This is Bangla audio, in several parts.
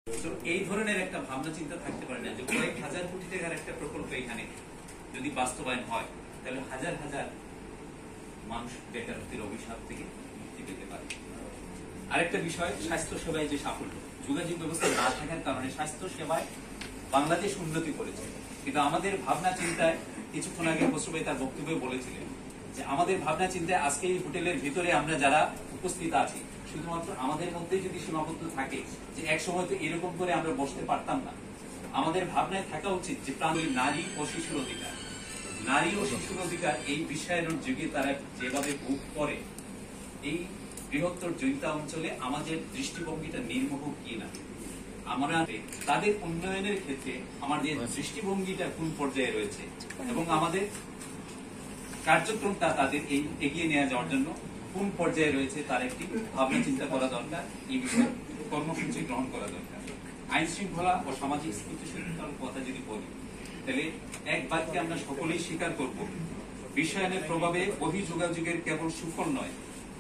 এই ধরনের একটা ভাবনা চিন্তা থাকতে পারে না যে কয়েক হাজার কোটি টাকার একটা প্রকল্প এখানে যদি বাস্তবায়ন হয় তাহলে হাজার হাজার মানুষ বেকারত্বের অভিশাপ থেকে মুক্তি পেতে পারে। আরেকটা বিষয়, স্বাস্থ্য সেবায় যে সাফল্য, যোগাযোগ ব্যবস্থা না থাকার কারণে স্বাস্থ্য সেবায় বাংলাদেশ উন্নতি করেছে, কিন্তু আমাদের ভাবনা চিন্তায় কিছুক্ষণ আগে খসরু ভাই তার বক্তব্যে বলেছিলেন যে আমাদের ভাবনা চিন্তায় আজকে এই হোটেলের ভিতরে আমরা যারা উপস্থিত আছি শুধুমাত্র আমাদের মধ্যে যদি সীমাবদ্ধ থাকে যে এক সময় তো এরকম করে আমরা বসতে পারতাম না, আমাদের ভাবনায় থাকা উচিত যে প্রাণীর নারী ও শিশুর অধিকার, নারী ও শিশুর অধিকার এই বিশ্বায়নের যুগে তারা যেভাবে ভোগ করে, এই বৃহত্তর জৈন্তা অঞ্চলে আমাদের দৃষ্টিভঙ্গিটা নির্মোহ কিনা, আমরা তাদের উন্নয়নের ক্ষেত্রে আমাদের দৃষ্টিভঙ্গিটা কোন পর্যায়ে রয়েছে এবং আমাদের কার্যক্রমটা তাদের এগিয়ে নিয়ে যাওয়ার জন্য কোন পর্যায়ে রয়েছে তার একটি ভাবনা চিন্তা করা দরকার, এই বিষয়ে কর্মসূচি গ্রহণ করা দরকার। আইন শৃঙ্খলা ও সামাজিক স্থিতিশীলতার কথা যদি বলি তাহলে এক বাক্যে আমরা সকলেই স্বীকার করব, বিশ্বায়নের প্রভাবে বহিঃযোগাযোগের কেবল সুফল নয়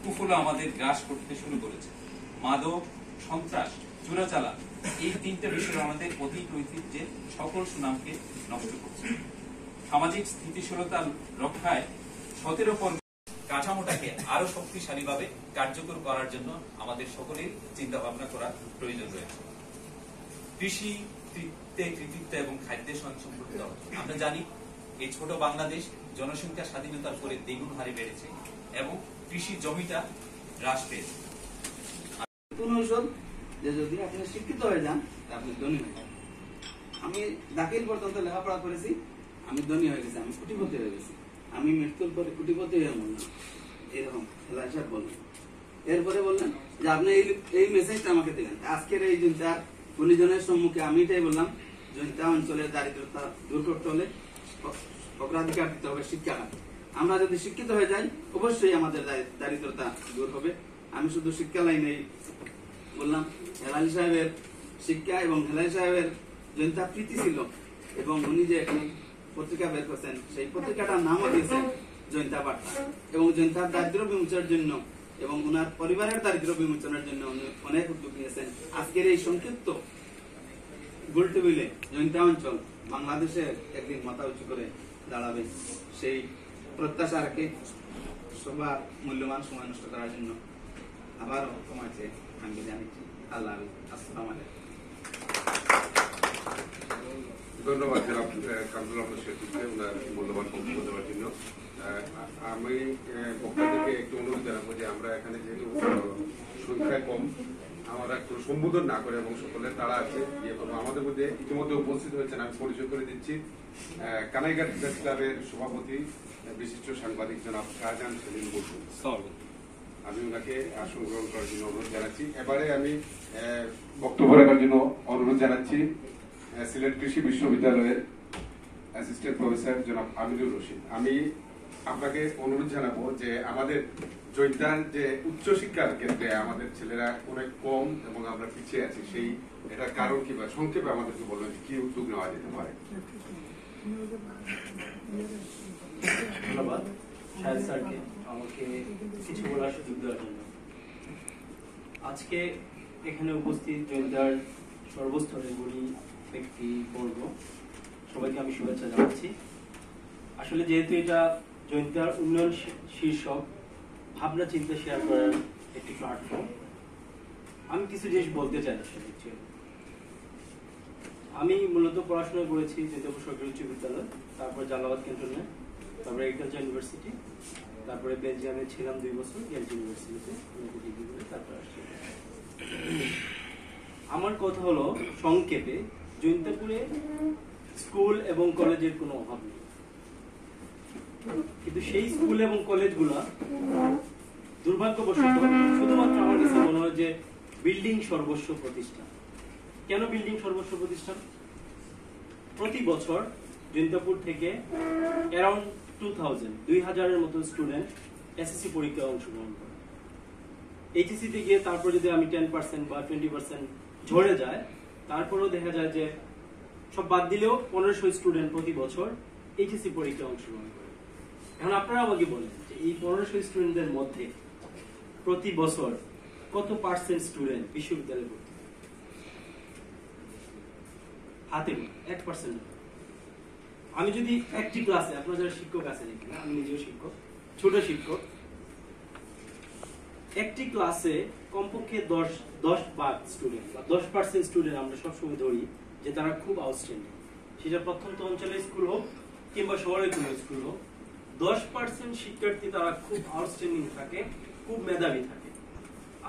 কুফলও আমাদের গ্রাস করতে শুরু করেছে। মাদক, সন্ত্রাস, চোরাচালান এই তিনটা বিষয় আমাদের অধিক ঐতিহ্যের সকল সুনামকে নষ্ট করছে। সামাজিক স্থিতিশীলতা রক্ষায় 17 পর্ব কাঠামোটাকে আরো শক্তিশালী ভাবে কার্যকর করার জন্য আমাদের সকলের চিন্তা ভাবনা করার প্রয়োজন রয়েছে। কৃষি কৃতিত্ব এবং খাদ্যের সম্পর্কিত আমরা জানি এই ছোট বাংলাদেশ জনসংখ্যা স্বাধীনতার পরে দ্বিগুণ হারে বেড়েছে এবং কৃষি জমিটা হ্রাস পেয়েছে। যে যদি আপনি শিক্ষিত হয়ে যান আপনি ধনী হয়ে যান। আমি দাখিল পর্যন্ত লেখাপড়া করেছি, আমি ধনী হয়ে গেছি, আমি কোটিপতি হয়ে গেছি, আমি মৃত্যুর পরে কোটিপতি হয়ে মরলাম, এরকম খেলা সাহেব বললেন। এরপরে বললেন যে আপনি এই মেসেজটা আমাকে দিলেন আজকের এই জৈন্তা গুণীজনের সম্মুখে। আমি এটাই বললাম, জৈন্তা অঞ্চলের দারিদ্রতা দূর করতে হলে অগ্রাধিকার দিতে হবে শিক্ষা। আমরা যদি শিক্ষিত হয়ে যাই অবশ্যই আমাদের দারিদ্রতা দূর হবে। আমি শুধু শিক্ষা লাইনেই বললাম, হেলালি সাহেবের শিক্ষা এবং হেলালি সাহেবের জৈন্তা প্রীতি ছিল এবং উনি যে এখানে পত্রিকা বের করছেন সেই পত্রিকাটার নামও দিয়েছেন জৈন্তা বার্তা, এবং জৈন্তার দারিদ্র বিমোচনের জন্য এবং ওনার পরিবারের দারিদ্র বিমোচনের জন্য উনি অনেক উদ্যোগ নিয়েছেন। আজকের এই সংক্ষিপ্ত গোলটেবিলে জৈন্তা অঞ্চল বাংলাদেশে একদিন মাথা উঁচু করে দাঁড়াবে সেই প্রত্যাশা রেখে সবার মূল্যবান সময় নষ্ট করার জন্য আবারও কমাচ্ছে আমি জানিয়েছি। আল্লাহ আসসালামু আলাইকুম। ধন্যবাদ জনাব কামরুল আহমদ শেখকে ওনার মূল্যবান বক্তব্য দেওয়ার জন্য। আমি বক্তাদেরকে একটু অনুরোধ জানাবো যে আমরা এখানে যেহেতু সংখ্যায় কম, আমরা একটু সম্বোধন না করে এবং সকলের তারা আছে ইয়ে করবো। আমাদের মধ্যে ইতিমধ্যে উপস্থিত হয়েছেন, আমি পরিচয় করে দিচ্ছি, কানাইঘাট প্রেস ক্লাবের সভাপতি বিশিষ্ট সাংবাদিক জনাব শাহজাহান সেলিম বসু। আমি ওনাকে আসন গ্রহণ করার জন্য অনুরোধ জানাচ্ছি। এবারে আমি বক্তব্য রাখার জন্য অনুরোধ জানাচ্ছি সিলেট কৃষি বিশ্ববিদ্যালয়ের অ্যাসিস্ট্যান্ট প্রফেসর জনাব আমিনুর রশিদ। আমি আপনাকে অনুরোধ জানাবো যে আমাদের জৈন্তার যে উচ্চশিক্ষার ক্ষেত্রে আমাদের ছেলেরা অনেক কম এবং আমরা পিছিয়ে আছি, সেই এটার কারণ কি বা সংক্ষেপে আমাদেরকে বলবেন কি উদ্যোগ নেওয়া যেতে পারে। ধন্যবাদ শাহেদ স্যারকে আমাকে কিছু বলার সুযোগ দেওয়ার জন্য। আজকে এখানে উপস্থিত জৈন্তার সর্বস্তরের গুণী ব্যক্তিবর্গ সবাইকে আমি শুভেচ্ছা জানাচ্ছি। আসলে যেহেতু এটা জৈন্তার উন্নয়ন শীর্ষক ভাবনা চিন্তা শেয়ার করার একটি প্ল্যাটফর্ম, আমি কিছু জিনিস বলতে চাই। আসলে আমি মূলত পড়াশোনা করেছি জৈন্তাপুর সরকারি উচ্চ বিদ্যালয়, তারপর জালালাবাদ ক্যান্টনমেন্ট, তারপরে এগ্রিকালচার ইউনিভার্সিটি, তারপরে বেলজিয়ামে ছিলাম 2 বছর গেন্ট ইউনিভার্সিটিতে ডিগ্রি করে তারপর আসছি। আমার কথা হলো সংক্ষেপে, জৈন্তাপুরে স্কুল এবং কলেজের কোনো অভাব নেই, কিন্তু সেই স্কুল এবং কলেজগুলো দুর্ভাগ্যবশত শুধুমাত্র আমার কাছে মনে হয় যে বিল্ডিং সর্বস্ব প্রতিষ্ঠান। কেন বিল্ডিং সর্বস্ব প্রতিষ্ঠান? প্রতি বছর জৈন্তাপুর থেকে অ্যারাউন্ড 2000-এর মতো স্টুডেন্ট এসএসসি পরীক্ষায় অংশগ্রহণ করে। এইচএসসিতে গিয়ে তারপর যদি আমি 10% বা 20% ঝরে যায়, তারপরেও দেখা যায় যে সব বাদ দিলেও 1500 স্টুডেন্ট প্রতি বছর এইচএসসি পরীক্ষায় অংশগ্রহণ করে। এখন আপনারা আমাকে বলেন যে এই 1500 স্টুডেন্টদের মধ্যে প্রতি বছর কত পার্সেন্ট স্টুডেন্ট বিশ্ববিদ্যালয়ে ভর্তি? হাতে 1%। আমি যদি একটি ক্লাসে, আপনার যারা শিক্ষক আছেন এখানে, আমি নিজেও শিক্ষক, ছোট শিক্ষক, একটি ক্লাসে কমপক্ষে 10 স্টুডেন্ট বা 10% স্টুডেন্ট আমরা সবসময় ধরি যে তারা খুব আউটস্ট্যান্ডিং, সেটা প্রত্যন্ত অঞ্চলের স্কুল হোক কিংবা শহরের কোনো স্কুল হোক, 10% শিক্ষার্থী তারা খুব আউটস্ট্যান্ডিং থাকে, খুব মেধাবী থাকে।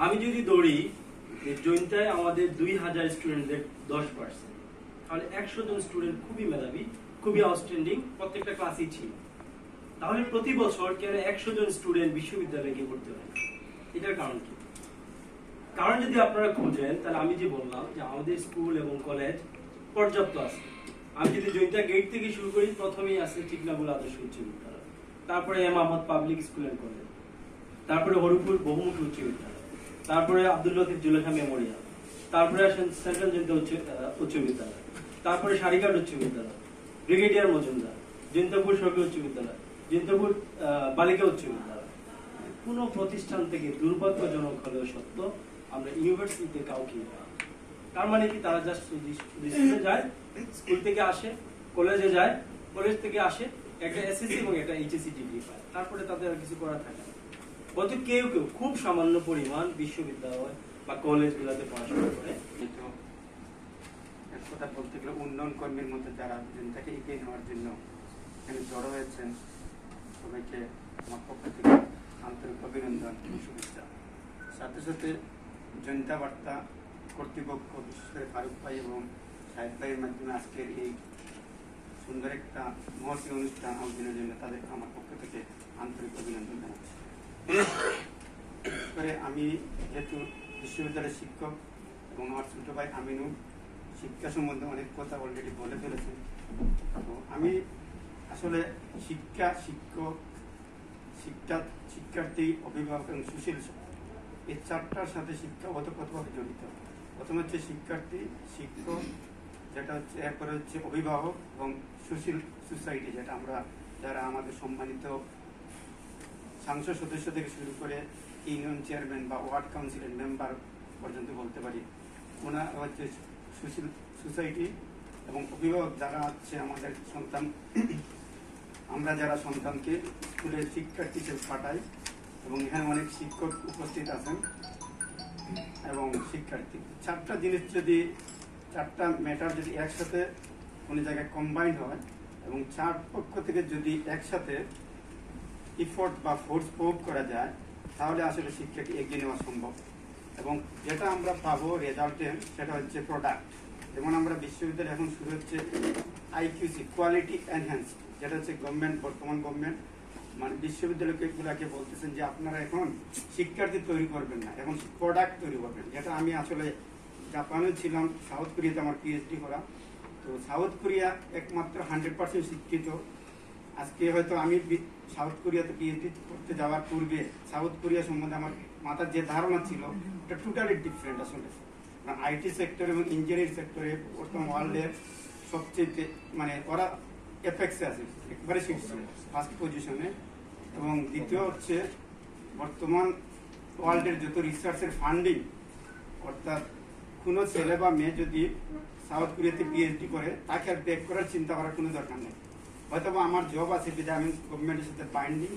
আমি যদি ধরি যে জৈন্তায় আমাদের 2000 স্টুডেন্টদের 10%, তাহলে 100 জন স্টুডেন্ট খুবই মেধাবী, খুবই আউটস্ট্যান্ডিং প্রত্যেকটা ক্লাসেই ছিল। তাহলে প্রতি বছর কেন 100 জন স্টুডেন্ট বিশ্ববিদ্যালয়ে গিয়ে পড়তে হয়? এটার কারণ কি? কারণ যদি আপনারা খুঁজেন, তাহলে আমি যে বললাম যে আমাদের স্কুল এবং কলেজ পর্যাপ্ত আছে। আমি যদি জৈন্তা গেট থেকে শুরু করি, প্রথমেই আছে টিকনাগুল আদর্শ উচ্চ বিদ্যালয়, তারপরে M Ahmad public school and college, তারপরে হরিপুর বহুমুখী উচ্চ বিদ্যালয়, তারপরে আব্দুল লতিফ জুলেখা মেমোরিয়াল, তারপরে আসেন সেন্ট্রাল জৈন্তা উচ্চ বিদ্যালয়, তারপরে সারিঘাট উচ্চ বিদ্যালয়, ব্রিগেডিয়ার মজুমদার, জৈন্তাপুর সরকারি উচ্চ বিদ্যালয়, জৈন্তাপুর বালিকা উচ্চ বিদ্যালয়। কোন প্রতিষ্ঠান থেকে দুর্ভাগ্যজনক হলেও সত্য আমরা ইউনিভার্সিটিতে কাউকে পাই। তার মানে কি তারা জাস্ট স্কুলে যায়, স্কুল থেকে আসে, কলেজে যায়, কলেজ থেকে আসে, একটা এসএসসি এবং একটা এইচএসসি ডিগ্রি পায়, তারপরে তাদের আর কিছু করা থাকে না। হয়তো কেউ কেউ খুব সামান্য পরিমাণ বিশ্ববিদ্যালয় বা কলেজগুলোতে পড়াশোনা করে। কিন্তু এক কথা বলতে গেলে উন্নয়ন কর্মীর মধ্যে যারা জৈন্তাকে এগিয়ে নেওয়ার জন্য এখানে জড়ো হয়েছেন, সবাইকে আমার পক্ষ থেকে আন্তরিক অভিনন্দন, শুভেচ্ছা। সাথে সাথে জৈন্তা বার্তা কর্তৃপক্ষ, বিশেষ করে ফারুক ভাই এবং সাহেব ভাইয়ের মাধ্যমে আজকের এই সুন্দর একটা মহতী অনুষ্ঠান আয়োজনের জন্য তাদেরকে আমার পক্ষ থেকে আন্তরিক অভিনন্দন জানাচ্ছি। করে আমি যেহেতু বিশ্ববিদ্যালয়ের শিক্ষক এবং আমার ছোট ভাই আমিনুল শিক্ষা সম্বন্ধে অনেক কথা অলরেডি বলে ফেলেছেন, তো আমি আসলে শিক্ষা, শিক্ষক, শিক্ষার্থী, অভিভাবক এবং সুশীল এই চারটার সাথে শিক্ষা ওতপ্রোতভাবে জড়িত। প্রথমে হচ্ছে শিক্ষার্থী, শিক্ষক, যেটা হচ্ছে এরপরে হচ্ছে অভিভাবক এবং সুশীল সোসাইটি, যেটা আমরা যারা আমাদের সম্মানিত সংসদ সদস্য থেকে শুরু করে ইউনিয়ন চেয়ারম্যান বা ওয়ার্ড কাউন্সিলের মেম্বার পর্যন্ত বলতে পারি, ওনারা হচ্ছে সুশীল সোসাইটি। এবং অভিভাবক যারা হচ্ছে আমাদের সন্তান, আমরা যারা সন্তানকে স্কুলে শিক্ষার্থী হিসেবে পাঠাই এবং এখানে অনেক শিক্ষক উপস্থিত আছেন এবং শিক্ষার্থী, চারটা জিনিস যদি, চারটা ম্যাটার যদি একসাথে কোনো জায়গায় কম্বাইন হয় এবং চার পক্ষ থেকে যদি একসাথে ইফোর্ট বা ফোর্স প্রয়োগ করা যায়, তাহলে আসলে শিক্ষাকে এগিয়ে নেওয়া সম্ভব। এবং যেটা আমরা পাবো রেজাল্টে, সেটা হচ্ছে প্রোডাক্ট। যেমন আমরা বিশ্ববিদ্যালয় এখন শুরু হচ্ছে IQC, কোয়ালিটি এনহ্যান্স, যেটা হচ্ছে গভর্নমেন্ট, বর্তমান গভর্নমেন্ট মানে বিশ্ববিদ্যালয়গুলোকে বলতেছেন যে আপনারা এখন শিক্ষার্থী তৈরি করবেন না, এখন প্রোডাক্ট তৈরি করবেন। যেটা আমি আসলে জাপানে ছিলাম, সাউথ কোরিয়াতে আমার PhD করা, তো সাউথ কোরিয়া একমাত্র 100% শিক্ষিত। আজকে হয়তো আমি সাউথ কোরিয়াতে PhD করতে যাওয়ার পূর্বে সাউথ কোরিয়া সম্বন্ধে আমার মাথার যে ধারণা ছিল এটা টোটালি ডিফারেন্ট আসলে। IT সেক্টর এবং ইঞ্জিনিয়ারিং সেক্টরে বর্তমান ওয়ার্ল্ডের সবচেয়ে মানে ওরা এফেক্সে আছে, একবারে শীর্ষে, ফার্স্ট পজিশনে। এবং দ্বিতীয় হচ্ছে বর্তমান ওয়ার্ল্ডের যত রিসার্চের ফান্ডিং, অর্থাৎ কোনো ছেলে বা মেয়ে যদি সাউথ কোরিয়াতে PhD করে, তাকে আর ব্যাক করার চিন্তা করার কোনো দরকার নেই। হয়তো আমার জব আছে যে আমি গভর্নমেন্টের সাথে বাইন্ডিং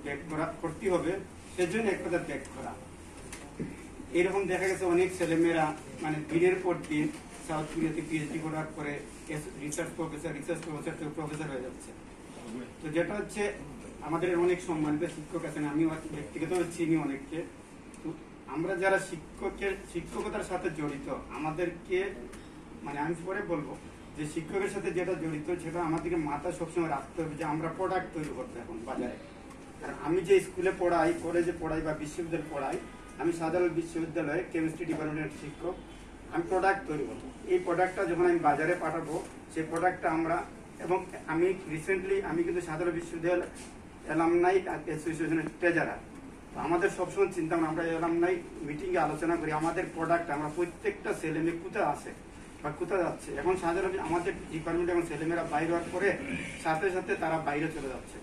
ব্যাক করতে হবে, সেজন্য এক কথা ব্যাক করা। এরকম দেখা গেছে অনেক ছেলেমেয়েরা মানে দিনের পর দিন সাউথ কোরিয়াতে PhD করার পরে রিসার্চ প্রফেসর থেকে প্রফেসর হয়ে যাচ্ছে। তো যেটা হচ্ছে আমাদের অনেক সম্মানিত শিক্ষক আছেন, আমি ব্যক্তিগতভাবে চিনি অনেককে। তো আমরা যারা শিক্ষকতার সাথে জড়িত, আমাদেরকে মানে আমি পরে বলবো যে শিক্ষকের সাথে যেটা জড়িত, সেটা আমাদেরকে মাথা সবসময় রাখতে হবে যে আমরা প্রোডাক্ট তৈরি করতে এখন বাজারে। কারণ আমি যে স্কুলে পড়াই, কলেজে পড়াই বা বিশ্ববিদ্যালয়ে পড়াই, আমি সাধারণ বিশ্ববিদ্যালয়ে কেমিস্ট্রি ডিপার্টমেন্টের শিক্ষক, আমি প্রোডাক্ট তৈরি করবো। এই প্রোডাক্টটা যখন আমি বাজারে পাঠাবো, সেই প্রোডাক্টটা আমরা, এবং আমি রিসেন্টলি আমি কিন্তু সাধারণ বিশ্ববিদ্যালয় অ্যালামনাই অ্যাসোসিয়েশনের ট্রেজারার। আমাদের সবসময় চিন্তা আমরা অ্যালামনাই মিটিংয়ে আলোচনা করি আমাদের প্রোডাক্ট, আমরা প্রত্যেকটা ছেলে মেয়ে কোথায় আসে বা কোথায় যাচ্ছে। এখন সাধারণ আমাদের ডিপার্টমেন্টে এখন ছেলেমেয়েরা বাইরে হওয়ার পরে সাথে সাথে তারা বাইরে চলে যাচ্ছে,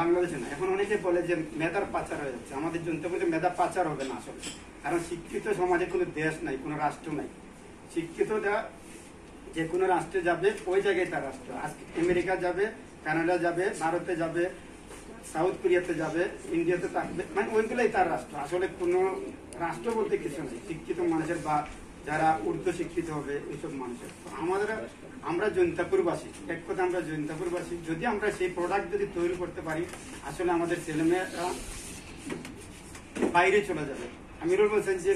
বাংলাদেশে না। এখন অনেকে বলে যে মেধার পাচার হয়ে যাচ্ছে, আমাদের জন্য বলছে মেধা পাচার হবে না আসলে। কারণ শিক্ষিত সমাজে কোনো দেশ নাই, কোনো রাষ্ট্র নাই। শিক্ষিতরা যে কোনো রাষ্ট্রে যাবে ওই জায়গায় তার রাষ্ট্র। আজকে আমেরিকা যাবে, কানাডা যাবে, ভারতে যাবে, সাউথ কোরিয়াতে যাবে, ইন্ডিয়াতে থাকবে, মানে ওইগুলোই তার রাষ্ট্র। আসলে কোনো রাষ্ট্র বলতে কিছু নেই, শিক্ষিত মানুষের বা যারা উর্দু শিক্ষিত হবে এইসব মানুষের। তো আমরা জৈন্তাপুরবাসী, এক কথা আমরা জৈন্তাপুরবাসী, যদি আমরা সেই প্রোডাক্ট যদি তৈরি করতে পারি আসলে আমাদের ছেলেমেয়েরা বাইরে চলে যাবে। আমিরুল বলছেন যে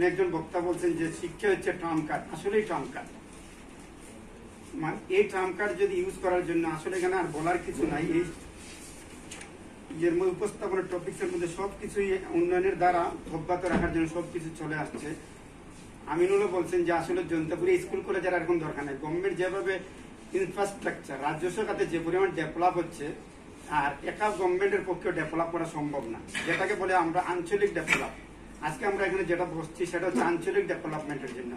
একজন বক্তা বলছেন যে শিক্ষা হচ্ছে ট্রাম্প কার্ড, আসলেই ট্রাম্প কার্ড। মানে এই ট্রাম্প কার্ড যদি ইউজ করার জন্য আসলে এখানে আর বলার কিছু নাই। এই এর মধ্যে উপস্থাপনের টপিক্সের মধ্যে সবকিছুই উন্নয়নের দ্বারা অব্যাহত রাখার জন্য সবকিছু চলে আসছে। আমিনুলও বলছেন যে আসলে জৈন্তাপুরে স্কুল কলেজের আর কোনো দরকার নেই। গভর্নমেন্ট যেভাবে ইনফ্রাস্ট্রাকচার রাজস্ব খাতে যে পরিমাণ ডেভেলপ হচ্ছে, আর একা গভর্নমেন্টের পক্ষে ডেভেলপ করা সম্ভব না, যেটাকে বলে আমরা আঞ্চলিক ডেভেলপ। আজকে আমরা এখানে যেটা বসছি সেটা হচ্ছে আঞ্চলিক ডেভেলপমেন্টের জন্য,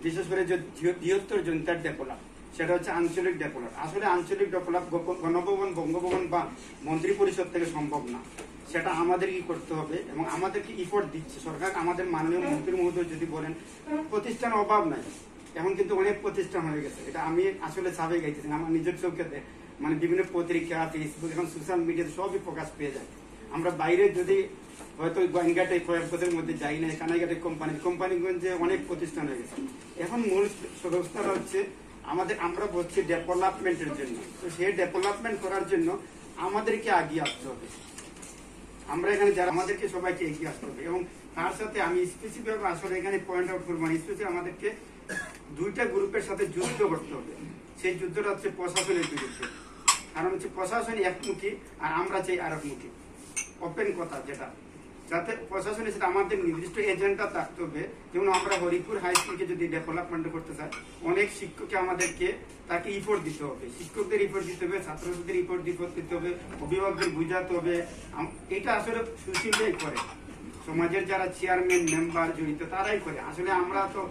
বিশেষ করে যে বৃহত্তর জনতার ডেভেলপ সেটা হচ্ছে আঞ্চলিক ডেভেলপ। আসলে আঞ্চলিক ডেভেলপ গণভবন, বঙ্গভবন বা মন্ত্রী পরিষদ থেকে সম্ভব না, সেটা আমাদের কি করতে হবে এবং আমাদেরকে ইফোর্ট দিচ্ছে সরকার। আমাদের মাননীয় মন্ত্রী মহোদয় যদি বলেন প্রতিষ্ঠানের অভাব নাই, এখন কিন্তু অনেক প্রতিষ্ঠান হয়ে গেছে। এটা আমি আসলে সাবেক গাইতেছি আমার নিজের চোখেতে, মানে বিভিন্ন পত্রিকা, ফেসবুক, এখন সোশ্যাল মিডিয়াতে সবই প্রকাশ পেয়ে যায়। আমরা বাইরে যদি হয়তো গোয়েনঘাটে কয়েক বছরের মধ্যে যাই না, কানাইঘাটে কোম্পানিগঞ্জে অনেক প্রতিষ্ঠান হয়ে গেছে। এখন মূল ব্যবস্থাটা হচ্ছে আমরা বলছি ডেভেলপমেন্টের জন্য। তো সেই ডেভেলপমেন্ট করার জন্য আমাদেরকে এগিয়ে আসতে হবে। আমরা এখানে যারা আমাদেরকে সবাইকে এগিয়ে আসতে হবে এবং তার সাথে আমি স্পেসিফিক আসলে এখানে পয়েন্ট আউট করবো, স্পেসিফিক আমাদেরকে দুইটা গ্রুপের সাথে যুদ্ধ করতে হবে। সেই যুদ্ধটা হচ্ছে প্রশাসনের বিরুদ্ধে। কারণ হচ্ছে প্রশাসন একমুখী আর আমরা চাই আরেকমুখী, ওপেন কথা, যেটা যাতে প্রশাসনের সাথে আমাদের নির্দিষ্ট এজেন্ডা থাকতে হবে। যেমন আমরা হরিপুর হাই স্কুলকে যদি ডেভেলপমেন্ট করতে চাই, অনেক শিক্ষককে আমাদেরকে তাকে ইফোর্ট দিতে হবে, শিক্ষকদের ইফোর্ট দিতে হবে, ছাত্রছাত্রীদের ইফোর্ট দিতে হবে, অভিভাবকদের বুঝাতে হবে। এটা আসলে সুশীলরাই করে, সমাজের যারা চেয়ারম্যান মেম্বার জড়িত তারাই করে। আসলে আমরা তো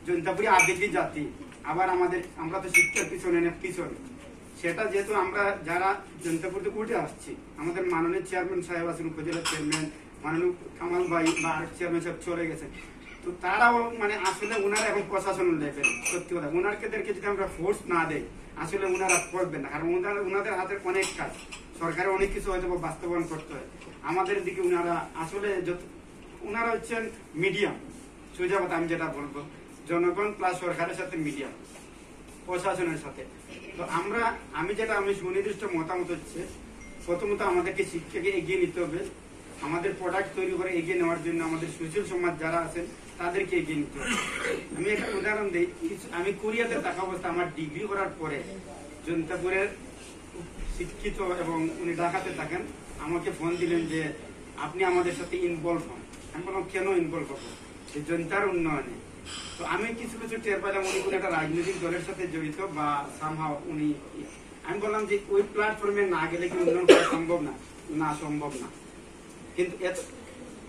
জৈন্তাপুরি আবেগী জাতি, আবার আমরা তো শিক্ষার পিছনে সেটা যেহেতু আমরা যারা জৈন্তাপুর থেকে উঠে আসছি, আমাদের মাননীয় চেয়ারম্যান সাহেব আছেন, উপজেলা চেয়ারম্যান মাননীয় কামাল ভাই বা আরেক চেয়ারম্যান সাহেব চলে গেছেন, তো তারাও মানে আসলে ওনারা এখন প্রশাসন লেভেল, সত্যি কথা ওনাদেরকে যদি আমরা ফোর্স না দেই আসলে ওনারা করবেন না। কারণ ওনাদের হাতে অনেক কাজ, সরকারের অনেক কিছু হয়তো বাস্তবায়ন করতে হয়। আমাদের দিকে ওনারা আসলে ওনারা হচ্ছেন মিডিয়াম, সোজা কথা আমি যেটা বলবো, জনগণ প্লাস সরকারের সাথে মিডিয়াম, প্রশাসনের সাথে। তো আমি সুনির্দিষ্ট মতামত হচ্ছে, প্রথমত আমাদেরকে শিক্ষাকে এগিয়ে নিতে হবে। আমাদের প্রোডাক্ট তৈরি করে এগিয়ে নেওয়ার জন্য আমাদের সুশীল সমাজ যারা আছেন তাদেরকে এগিয়ে নিতে হবে। আমি একটা উদাহরণ দিই, আমি কোরিয়াতে থাকা অবস্থা আমার ডিগ্রি করার পরে জৈন্তাপুরের শিক্ষিত এবং উনি ঢাকাতে থাকেন, আমাকে ফোন দিলেন যে আপনি আমাদের সাথে ইনভলভ হন। আমি বললাম কেন ইনভলভ হবো, জৈন্তার উন্নয়নে। তো আমি কিছু টের পাইলাম উনি কোনো একটা রাজনৈতিক দলের সাথে জড়িত বা সামহাও উনি। আমি বললাম যে ওই প্ল্যাটফর্মে না গেলে কি উন্নয়ন করা সম্ভব না সম্ভব না। কিন্তু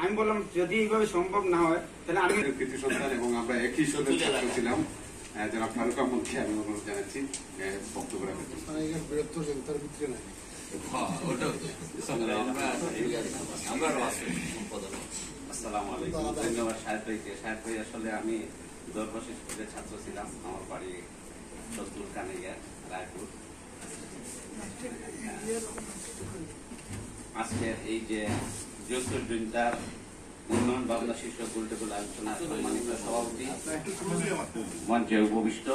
আমি বললাম যদি এইভাবে সম্ভব না হয় তাহলে আমি কৃতি সন্তান এবং আমরা একই সঙ্গে ছাত্র ছিলাম, যারা ফারুক আহমদকে আমি অনুরোধ জানাচ্ছি বক্তব্য রাখার জন্য। বৃহত্তর জনতার ভিতরে নাই। আসসালামু আলাইকুম, ধন্যবাদ সাহেব ভাইকে। সাহেব ভাই আসলে আমি দরবাসী স্কুলের ছাত্র ছিলাম, আমার বাড়ি সজদুল কানিয়া, রায়পুর। আজকে এই যে বৃহত্তর জনতার উন্নয়ন ভাবনা শীর্ষক গোলটেবিল আলোচনা সম্মানিত সভাপতি, মঞ্চে উপবিষ্ট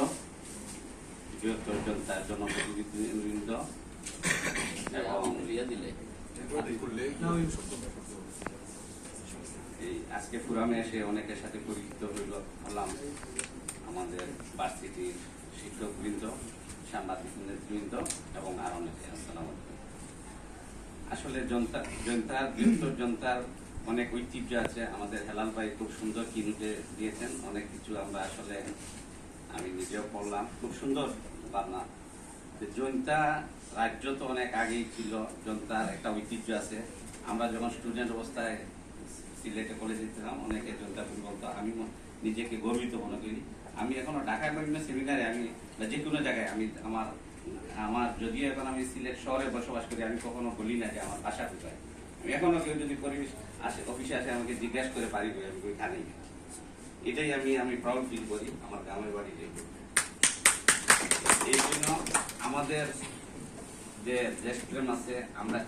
বৃহত্তর জনতার জনপ্রতিনিধিবৃন্দ এবং এই আজকে ফোরামে এসে অনেকের সাথে পরিচিত হলাম, আমাদের ভার্সিটির শিক্ষকবৃন্দ, সাংবাদিক বৃন্দ এবং আর অনেকে। আসসালামু আলাইকুম। আসলে বৃহত্তর জনতার অনেক ঐতিহ্য আছে। আমাদের হেলাল ভাই খুব সুন্দর কিনুতে দিয়েছেন অনেক কিছু, আমরা আসলে আমি নিজেও পড়লাম, খুব সুন্দর ভাবনা। জনতা রাজ্য তো অনেক আগেই ছিল, জনতার একটা ঐতিহ্য আছে। আমরা যখন স্টুডেন্ট অবস্থায় সিলেটে কলেজে ছিলাম অনেকে জনতাপুর বলতো, আমি নিজেকে গর্বিত মনে করি। আমি এখনো ঢাকায় বিভিন্ন সেমিনারে আমি যে কোনো জায়গায় আমার যদিও এখন আমি সিলেট শহরে বসবাস করি, আমি কখনো বলি না যে আমার বাসা কোথায়। আমি এখনো কেউ যদি পরিবেশ অফিসে আসে আমাকে জিজ্ঞাসা করে পারি আমি ওইখানেই। এটাই আমি প্রাউড ফিল করি আমার গ্রামের বাড়িতে। এই জন্য আমাদের যে দেশপ্রেম আছে, আমরা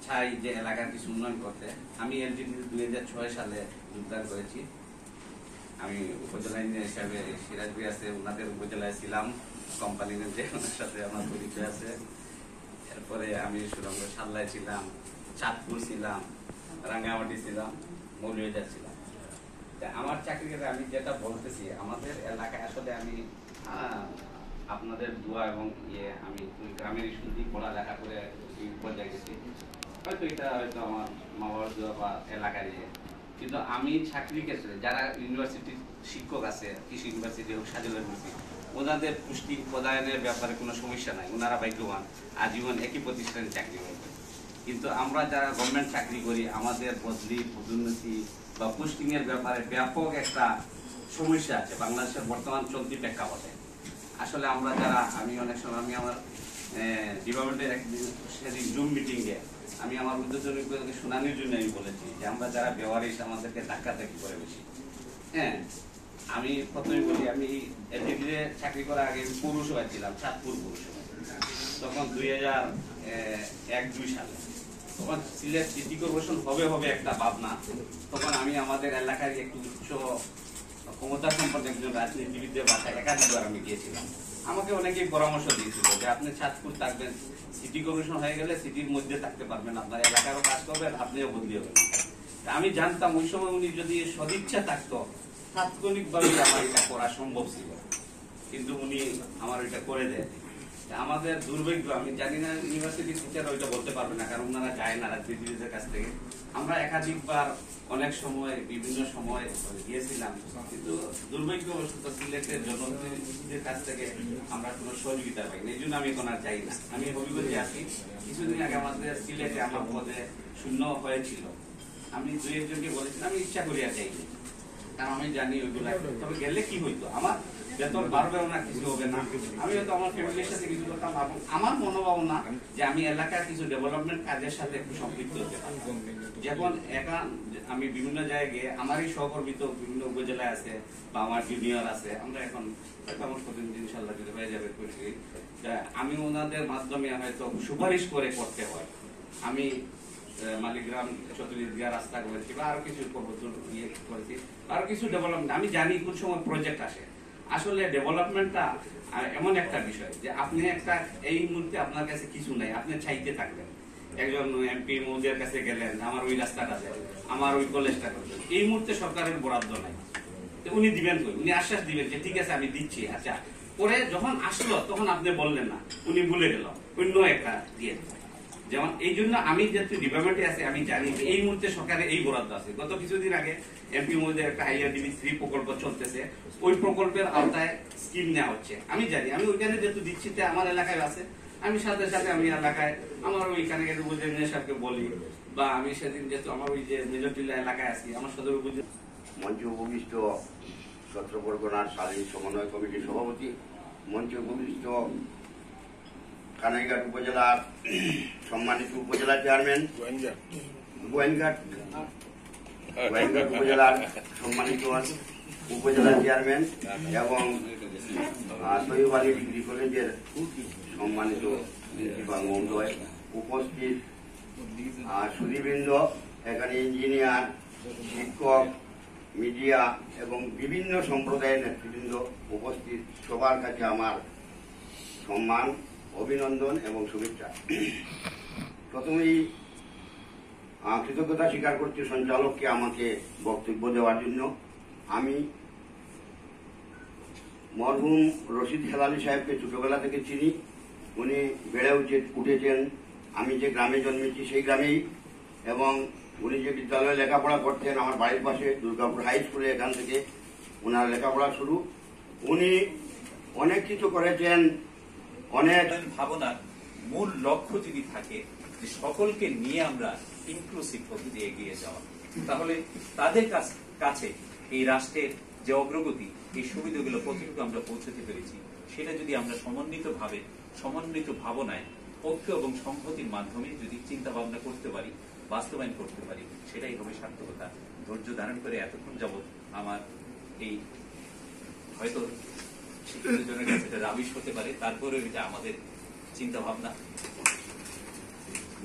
চাই যে এলাকার কিছু উন্নয়ন করতে। আমি এলজিডি 2006 সালে যোগদান করেছি। আমি উপজেলা ইঞ্জিনিয়ার হিসাবে সিরাজগঞ্জ আছে ওনাদের উপজেলায় ছিলাম, কোম্পানি যে ওনার সাথে আমার পরিচয় আছে। এরপরে আমি সুরঙ্গ সাল্লায় ছিলাম, চাঁদপুর ছিলাম, রাঙ্গামাটি ছিলাম, মৌলভীবাজার ছিলাম। আমার চাকরি ক্ষেত্রে আমি যেটা বলতেছি, আমাদের এলাকায় আসলে আমি আপনাদের দোয়া এবং আমি গ্রামের স্কুল পড়ালেখা করে পর্যায়ে গেছি। হয়তো এটা হয়তো আমার মা বাবার দোয়া বা এলাকার কিন্তু আমি চাকরি ক্ষেত্রে যারা ইউনিভার্সিটির শিক্ষক আছে, কৃষি ইউনিভার্সিটি হোক, সাজল ইউনিভার্সিটি, ওনাদের পুষ্টি প্রদানের ব্যাপারে কোনো সমস্যা নাই, ওনারা ভাগ্যবান, আজীবন একই প্রতিষ্ঠানে চাকরি করবে। কিন্তু আমরা যারা গভর্নমেন্ট চাকরি করি, আমাদের বদলি, পদোন্নতি বা পোস্টিং এর ব্যাপারে ব্যাপক একটা সমস্যা আছে বাংলাদেশের বর্তমান চলতি প্রেক্ষাপটে। আসলে আমরা যারা, আমি অনেক সময় আমি আমার ডিপার্টমেন্টের সেদিন জুম মিটিংয়ে আমি আমার উদ্যোগজনকে শোনানোর জন্য আমি বলেছি যে আমরা যারা বেওয়ারিশ আমাদেরকে ধাক্কাধাক্কি করে বেশি। হ্যাঁ, আমি প্রথমে বলি, আমি এলজিডিতে চাকরি করার আগে পৌরসভায় ছিলাম, চাঁদপুর পৌরসভায়। তখন 2001-2 সালে তখন সিলেট সিটি কর্পোরেশন হবে একটা ভাবনা। তখন আমি আমাদের এলাকার একটু উচ্চ ক্ষমতা সম্পন্ন একজন রাজনীতিবিদদের বাসায় একাধিকবার আমি গিয়েছিলাম। আমাকে অনেকেই পরামর্শ দিয়েছিল যে আপনি চাঁদপুর থাকবেন, সিটি কর্পোরেশন হয়ে গেলে সিটির মধ্যে থাকতে পারবেন, আপনার এলাকারও কাজ করবেন, আপনিও বদলি হবেন। আমি জানতাম ওই সময় উনি যদি সদিচ্ছা থাকতো তাৎক্ষণিকভাবে আমার এটা করা সম্ভব ছিল, কিন্তু উনি আমার ওইটা করে দেয়। আমাদের দুর্ভাগ্য, আমি জানি না ইউনিভার্সিটি টিচার ওইটা বলতে পারবে না, কারণ ওনারা যায় না রাজনীতিবিদদের কাছ থেকে। আমরা একাধিকবার অনেক সময় বিভিন্ন সময় গিয়েছিলাম, কিন্তু দুর্ভাগ্যবশত সিলেটের জনপ্রতিনিধিদের কাছ থেকে আমরা কোনো সহযোগিতা পাইনি। এই জন্য আমি এখন আর চাই না। আমি হবিগঞ্জে আছি, কিছুদিন আগে আমাদের সিলেটে আমার পদে শূন্য হয়েছিল। আমি 2-1 জনকে বলেছিলাম আমি ইচ্ছা করিয়া চাইনি, কারণ আমি জানি ওইগুলা, তবে গেলে কি হইতো, আমার বেতন বাড়বেও না, কিছু হবে না, আমি হয়তো আমার ফ্যামিলির সাথে কিছু করতাম। আমার মনোভাবনা যে আমি এলাকার কিছু ডেভেলপমেন্ট কাজের সাথে একটু সম্পৃক্ত হতে পারি। যখন এখন আমি বিভিন্ন জায়গায় আমারই সহকর্মী তো বিভিন্ন উপজেলায় আছে বা আমার জুনিয়র আছে, আমরা এখন আমার প্রতিনিধি ইনশাল্লাহ যদি হয়ে যাবে করেছি, আমি ওনাদের মাধ্যমে হয়তো সুপারিশ করে করতে হয়। আমি মালিগ্রাম চতুর্দিকে রাস্তা করেছি বা আরো কিছু করেছি, আরো কিছু ডেভেলপমেন্ট। আমি জানি কোন সময় প্রজেক্ট আসে। আসলে ডেভেলপমেন্টটা এমন একটা বিষয় যে আপনি একটা এই মুহূর্তে আপনার কাছে কিছু নাই, আপনি চাইতে থাকবেন। একজন এমপি মহোদয়ের কাছে গেলেন, আমার ওই রাস্তাটা দেন, আমার ওই কলেজটা করবেন, এই মুহূর্তে সরকারের বরাদ্দ নাই, উনি দিবেন কই? উনি আশ্বাস দিবেন যে ঠিক আছে আমি দিচ্ছি, আচ্ছা, পরে যখন আসলো তখন আপনি বললেন না, উনি ভুলে গেল, অন্য একটা দিয়ে দিল। যেমন এই জন্য আমি যেহেতু ডিপার্টমেন্টে আছি, আমি জানি যে এই মুহূর্তে সরকারের এই বরাদ্দ আছে। গত কিছুদিন আগে এমপি মহোদয়ের একটা IRDB 3 প্রকল্প চলতেছে, ওই প্রকল্পের আওতায় স্কিম নেওয়া হচ্ছে। আমি জানি, আমি ওইখানে যেহেতু দিচ্ছি, আমার এলাকায় আছে, আমি সাথে সাথে আমি এলাকায় আমার ওইখানে গেলে উপজেলা সাহেবকে বলি, বা আমি সেদিন যেহেতু আমার ওই যে মেজরটিলা এলাকায় আছি, আমার সদর উপজেলা মঞ্চে উপবিষ্ট সত্র পরগনার স্বাধীন সমন্বয় কমিটির সভাপতি, মঞ্চে উপবিষ্ট কানাইঘাট উপজেলার সম্মানিত উপজেলা চেয়ারম্যান, গোয়েনঘাট উপজেলার সম্মানিত উপজেলা চেয়ারম্যান এবং সৈয়দ আলী ডিগ্রি কলেজের সম্মানিত প্রিন্সিপাল মহোদয়, উপস্থিত সুধীবৃন্দ, এখানে ইঞ্জিনিয়ার, শিক্ষক, মিডিয়া এবং বিভিন্ন সম্প্রদায়ের নেতৃবৃন্দ উপস্থিত, সবার কাছে আমার সম্মান, অভিনন্দন এবং শুভেচ্ছা। প্রথমেই কৃতজ্ঞতা স্বীকার করছি সঞ্চালককে আমাকে বক্তব্য দেওয়ার জন্য। আমি মরহুম রশিদ হেলালি সাহেবকে ছোটবেলা থেকে চিনি। উনি বেড়ে উঠেছেন আমি যে গ্রামে জন্মেছি সেই গ্রামেই, এবং উনি যে বিদ্যালয়ে লেখাপড়া করতেন আমার বাড়ির পাশে দুর্গাপুর হাই স্কুলে, এখান থেকে ওনার লেখাপড়া শুরু। উনি অনেক কিছু করেছেন, অনেক ভাবনার মূল লক্ষ্য যদি থাকে যে সকলকে নিয়ে আমরা ইনক্লুসিভ পদ্ধতি এগিয়ে যাওয়া, তাহলে তাদের কাছে এই রাষ্ট্রের যে অগ্রগতি, এই সুবিধাগুলো কতটুকু আমরা পৌঁছতে পেরেছি, সেটা যদি আমরা সমন্বিত ভাবনায়, ঐক্য এবং সংহতির মাধ্যমে যদি চিন্তা ভাবনা করতে পারি, বাস্তবায়ন করতে পারি, সেটাই হবে সার্থকতা। ধৈর্য ধারণ করে এতক্ষণ যাবৎ আমার এই হয়তো শিক্ষিতজনের কাছে এটা রাবিশ হতে পারে, তারপরেও এটা আমাদের চিন্তা ভাবনা।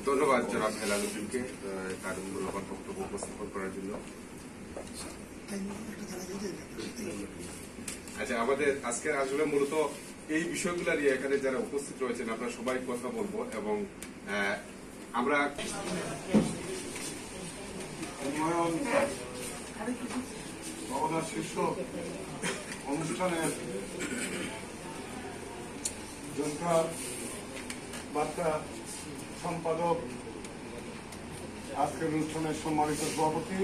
ধন্যবাদ জনাব হেলালুদ্দিনকে তার মূল্যবান বক্তব্য উপস্থাপন করার জন্য। আচ্ছা, আমাদের আজকে আসলে মূলত এই বিষয়গুলো নিয়ে এখানে যারা উপস্থিত রয়েছেন আপনারা সবাই কথা বলবো, এবং আমরা ভবনের শীর্ষ অনুষ্ঠানের জনতা বার্তা সম্পাদক, আজকের অনুষ্ঠানের সম্মানিত সভাপতি,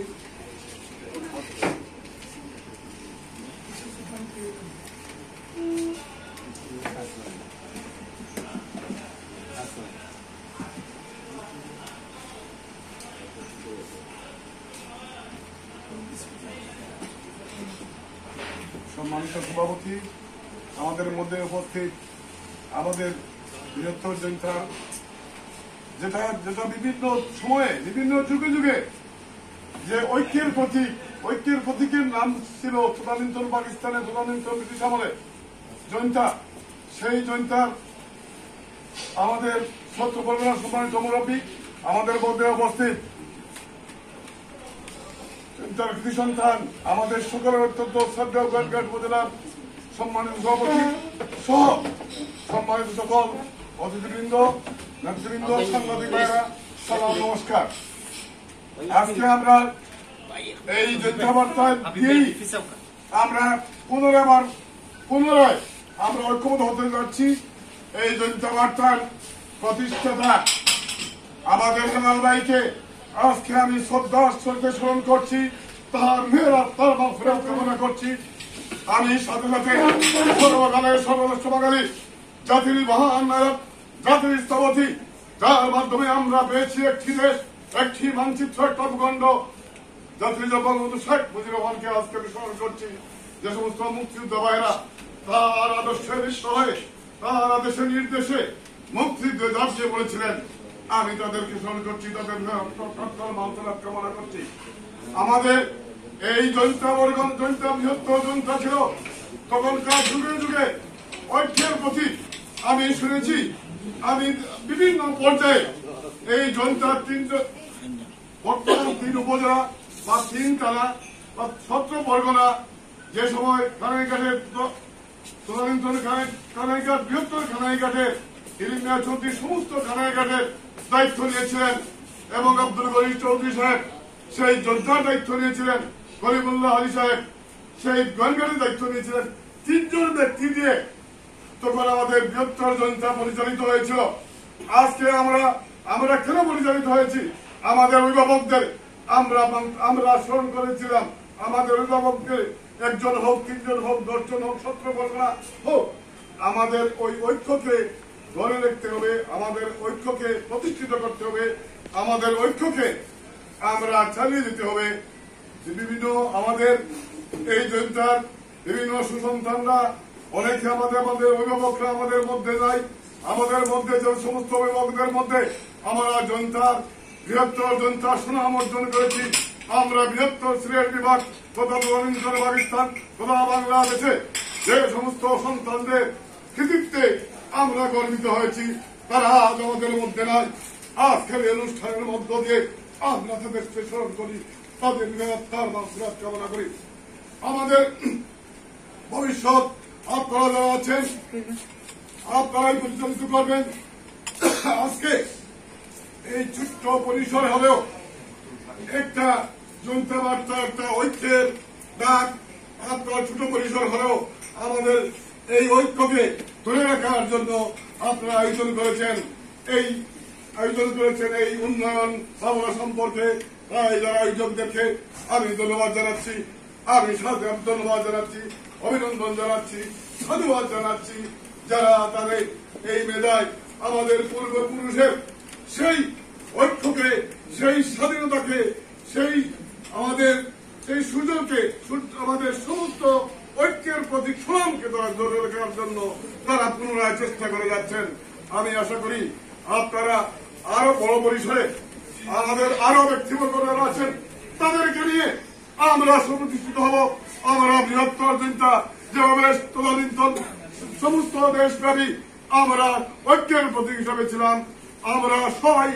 আমাদের মধ্যে উপস্থিত আমাদের বৃহত্তর জনতা, যেটা বিভিন্ন সময়ে বিভিন্ন যুগে যুগে যে ঐক্যের প্রতীকের নাম ছিল তদানীন্তন পাকিস্তানে, তদানীন্তন ব্রিটিশ আমলে জনতা। সেই জনতার আমাদের সত্য পরিবার সম্মানিত মুরব্বী আমাদের মধ্যে উপস্থিত, জনতার কৃতি সন্তান, আমাদের সকলের অত্যন্ত শ্রদ্ধেয় গোয়েন্দঘাট উপজেলার সম্মানিত সভাপতি সহ সম্মানিত সকল অতিথিবৃন্দ, নেতৃবৃন্দ, সাংবাদিক ভাইরা, সালাম, নমস্কার। আজকে আমরা এই জনতা বার্তায় দিয়েই আমরা পুনরায় আমরা ঐক্যবদ্ধ হতে যাচ্ছি। এই জনতা বার্তার প্রতিষ্ঠাতা আমাদের হেলাল ভাইকে আজকে আমি শ্রদ্ধার সঙ্গে স্মরণ করছি, তার মেয়েরা তার মাগফিরাত কামনা করছি। আমি সাথে সাথে সর্বকালের সর্বশ্রেষ্ঠ বাঙালি, জাতির মহান নায়ক, জাতির স্থপতি, যার মাধ্যমে আমরা পেয়েছি একটি দেশ, একটি মানচিত্র, একটা ভূখণ্ড, জাতির বঙ্গবন্ধু শেখ মুজিবুর রহমানকে আজকে আমি স্মরণ করছি। যে সমস্ত মুক্তিযুদ্ধ ভাইরা তার আদর্শের বিশ্ব হয়ে তার আদেশের নির্দেশে মুক্তিযুদ্ধে ঝাঁপিয়ে পড়েছিলেন, আমি তাদেরকে স্মরণ করছি, তাদের মাগফিরাত কামনা করছি। আমাদের এই জনতা বৃহত্তর জনতা ছিল তখনকার যুগে যুগে ঐক্যের প্রতীক। আমি শুনেছি, আমি বিভিন্ন পর্যায়ে এই জনতার বর্তমান 3 উপজেলা বা 3 থানা বা 17 পরগনা, যে সময় কানাইঘাটের কানাইঘাট বৃহত্তর কানাইঘাটের ইলিমিয়া চৌধুরী সমস্ত কানাইঘাটের দায়িত্ব নিয়েছিলেন, এবং আব্দুল গনি চৌধুরী সাহেব সেই যোদ্ধার দায়িত্ব নিয়েছিলেন, করিমুল্লাহ আলী সাহেব সেই গোয়েন্দারের দায়িত্ব নিয়েছিলেন। 3 জন ব্যক্তি দিয়ে তখন আমাদের বৃহত্তর জনতা পরিচালিত হয়েছিল। আজকে আমরা কেন পরিচালিত হয়েছি? আমাদের অভিভাবকদের আমরা স্মরণ করেছিলাম, আমাদের অভিভাবকদের 1 জন হোক, 3 জন হোক, 10 জন হোক, 17 পরগনা হোক, আমাদের ওই ঐক্যকে ধরে রাখতে হবে, আমাদের ঐক্যকে প্রতিষ্ঠিত করতে হবে, আমাদের ঐক্যকে আমরা চালিয়ে যেতে হবে। বিভিন্ন আমাদের এই জনতার বিভিন্ন সুসন্তানরা অনেকে আমাদের অভিভাবকরা আমাদের মধ্যে নাই, আমাদের মধ্যে যে সমস্ত অভিভাবকদের মধ্যে আমরা জনতার বৃহত্তর জনতার সুনাম অর্জন করেছি। আমরা বৃহত্তর সিলেট বিভাগ তথা তদানীন্তন পাকিস্তান তথা বাংলাদেশে যে সমস্ত সন্তানদের কৃতিত্বে আমরা গর্বিত হয়েছি, তারা আজ আমাদের মধ্যে নাই। আজকের এই অনুষ্ঠানের মধ্য দিয়ে আমরা তাদেরকে স্মরণ করি, তাদের নিরাপত্তার মাগফিরাত কামনা করি। আমাদের ভবিষ্যৎ আপনারা যারা আছেন আপনারাই পরিচালিত করবেন। আজকে এই ছোট্ট পরিসর হলেও একটা জনতা বার্তা, একটা ঐক্যের ডাক, আপনারা ছোট পরিসর হলেও আমাদের এই ঐক্যকে ধরে রাখার জন্য আপনারা আয়োজন করেছেন। এই উন্নয়ন ভাবনা সম্পর্কে যারা আয়োজকদেরকে আমি ধন্যবাদ জানাচ্ছি, আমি সাথে ধন্যবাদ জানাচ্ছি, অভিনন্দন জানাচ্ছি, সাধুবাদ জানাচ্ছি, যারা তাদের এই মেধায় আমাদের পূর্বপুরুষের সেই ঐক্যকে, সেই স্বাধীনতাকে, সেই আমাদের সেই সুযোগকে, আমাদের সমস্ত ঐক্যের প্রতি সুনামকে তারা ধরে রাখার জন্য তারা পুনরায় চেষ্টা করে যাচ্ছেন। আমি আশা করি আপনারা আরো বড় পরিসরে আমাদের আরো ব্যক্তিবর্গরা আছেন, তাদেরকে নিয়ে আমরা সুপ্রতিষ্ঠিত হব, আমরা বৃহত্তর চিন্তা যেভাবে তদানীন সমস্ত দেশব্যাপী আমরা ঐক্যের প্রতীক হিসাবে ছিলাম, আমরা সবাই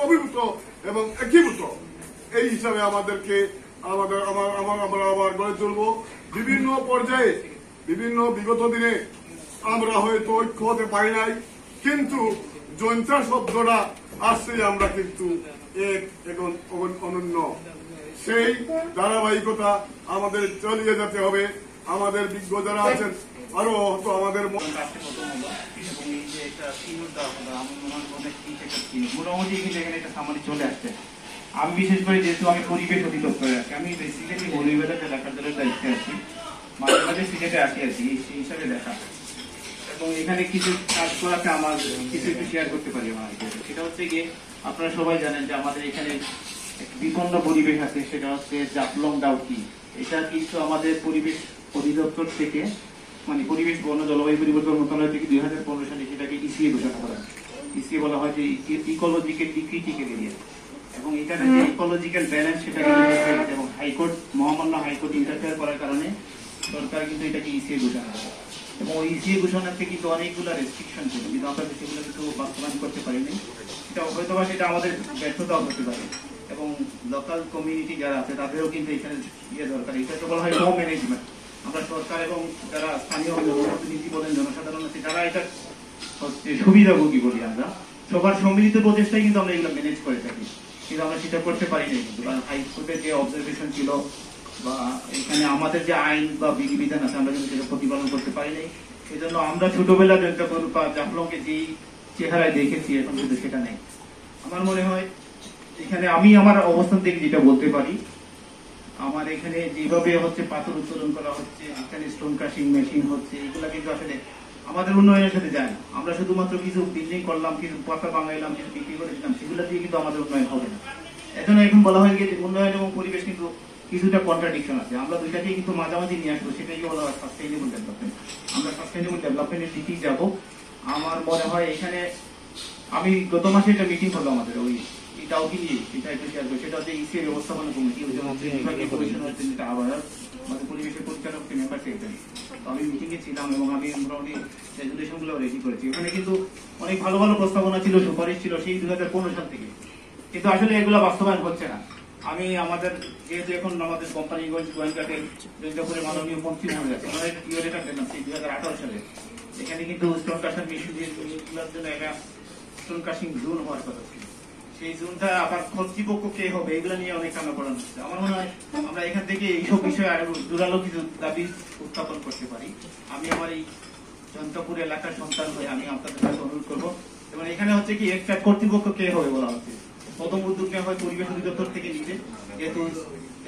অভিভূত এবং একীভূত এই হিসাবে আমাদেরকে আমরা আবার গড়ে তুলব। বিভিন্ন পর্যায়ে বিভিন্ন বিগত দিনে আমরা হয়তো ঐক্য হতে পারি নাই, কিন্তু জয়ন্তা শব্দটা আসছে আমরা কিন্তু এখন অনন্য। সেই ধারাবাহিকতা আমাদের চালিয়ে যেতে হবে। আমাদের বিজ্ঞ যারা আছেন আরো হয়তো আমাদের মোটামুটি কিন্তু এখানে একটা সামান্য চলে আসছে। আমি বিশেষ করে যেহেতু আমি পরিবেশ অধিদপ্তরে আছি, আমি বেসিক্যালি মৌলভীবাজার এলাকার দলের দায়িত্বে আছি, মাঝে মাঝে সিলেটে আসি আর কি, সেই হিসাবে দেখা। এবং এখানে কিছু কাজ করাতে আমার কিছু একটু শেয়ার করতে পারি আমার আইডিয়া। সেটা হচ্ছে গিয়ে আপনারা সবাই জানেন যে আমাদের এখানে বিপন্ন পরিবেশ আছে, সেটা হচ্ছে জাফলং ডাউকি। এটা কিন্তু আমাদের পরিবেশ অধিদপ্তর থেকে মানে পরিবেশ বন জলবায়ু পরিবর্তন মন্ত্রণালয় থেকে 2015 সালে সেটাকে ইসিএ ঘোষণা করা হয়। ইসিএ বলা হয় যে ইকোলজিক্যাল ক্রিটিক্যাল এরিয়া, এবং এটার যে ইকোলজিক্যাল ব্যালেন্স সেটাকে এবং হাইকোর্ট মহামান্য হাইকোর্ট ইন্টারফেয়ার করার কারণে সরকার কিন্তু এটাকে ইসিএ ঘোষণা করে। এবং ওই ইসিএ ঘোষণাতে কিন্তু অনেকগুলো রেস্ট্রিকশন ছিল, কিন্তু আমরা সেগুলো কিন্তু বাস্তবায়ন করতে পারিনি। সেটা হয়তো বা সেটা আমাদের ব্যর্থতাও হতে পারে, এবং লোকাল কমিউনিটি যারা আছে তাদেরও কিন্তু এখানে ইয়ে দরকার। এটা তো বলা হয় লো ম্যানেজমেন্ট। আমরা সরকার এবং যারা স্থানীয় জনপ্রতিনিধি বলেন, জনসাধারণ আছে, যারা এটা হচ্ছে সুবিধাভোগী বলি আমরা, সবার সম্মিলিত প্রচেষ্টায় কিন্তু আমরা এগুলো ম্যানেজ করে থাকি, কিন্তু আমরা সেটা করতে পারি না। কিন্তু কারণ হাইকোর্টের যে অবজারভেশন ছিল বা এখানে আমাদের যে আইন বা বিধিবিধান আছে আমরা কিন্তু সেটা প্রতিপালন করতে পারি নাই। এই জন্য আমরা ছোটবেলা জাফলংকে যেই চেহারায় দেখেছি এখন কিন্তু সেটা নেই। আমার মনে হয় এখানে আমি আমার অবস্থান থেকে যেটা বলতে পারি, আমার এখানে যেভাবে হচ্ছে পাথর উত্তোলন করা হচ্ছে, এখানে স্টোন ক্রাশিং মেশিন হচ্ছে, এগুলা কিন্তু আসলে আমাদের উন্নয়নের সাথে যায় না। আমরা শুধুমাত্র কিছু বিল্ডিং করলাম, কিছু পাতা বাঙাইলাম, কিছু বিক্রি করে দিলাম, সেগুলো দিয়ে কিন্তু আমাদের উন্নয়ন হবে না। এজন্য এখন বলা হয় যে উন্নয়ন এবং পরিবেশ কিন্তু কিছুটা কন্ট্রাডিকশন আছে। আমরা দুইটাকেই কিন্তু মাঝামাঝি নিয়ে আসবো, সেটাই বলা হয় সাস্টেইনেবল ডেভেলপমেন্ট। আমরা সাস্টেইনেবল ডেভেলপমেন্টের দিকেই যাব। আমার মনে হয় এখানে আমি গত মাসে একটা মিটিং হলো আমাদের ওই এটাও কি নিয়ে সেটা একটু শেয়ার করি। সেটা হচ্ছে ইসিএ ব্যবস্থাপনা কমিটি, যেটা আবার আমাদের পরিবেশের পরিচালক মেম্বার সেক্রেটারি। তো আমি মিটিং এ ছিলাম এবং আমি মোটামুটি রেজুলেশন গুলো রেডি করেছি। ওখানে কিন্তু অনেক ভালো ভালো প্রস্তাবনা ছিল, সুপারিশ ছিল সেই 2015 সাল থেকে, কিন্তু আসলে এগুলো বাস্তবায়ন হচ্ছে না। আমি আমাদের যেহেতু এখন আমাদের কোম্পানিগঞ্জ গোয়েন্দাটের জৈন্তাপুরে মাননীয় মন্ত্রী মহোদয় আছে, আমাদের ইউরেটা পেলাম সেই 2018 সালে। এখানে কিন্তু স্টোন কাশিং মেশিনগুলোর জন্য একটা স্টোন কাশিং জোন হওয়ার কথা ছিল। সেই জোনটা আবার কর্তৃপক্ষ কে হবে এগুলো নিয়ে অনেক কান্না করানো হচ্ছে। আমার মনে হয় আমরা এখান থেকে এইসব বিষয়ে আরো জোরালো কিছু দাবি উত্থাপন করতে পারি। আমি আমার এই জৈন্তাপুর এলাকার সন্তান হয়ে আমি আপনাদের কাছে অনুরোধ করবো। এবং এখানে হচ্ছে কি একটা কর্তৃপক্ষ কে হবে বলা হচ্ছে। প্রথম উদ্যোগ নেওয়া হয় পরিবেশ অধিদপ্তর থেকে নিতে, যেহেতু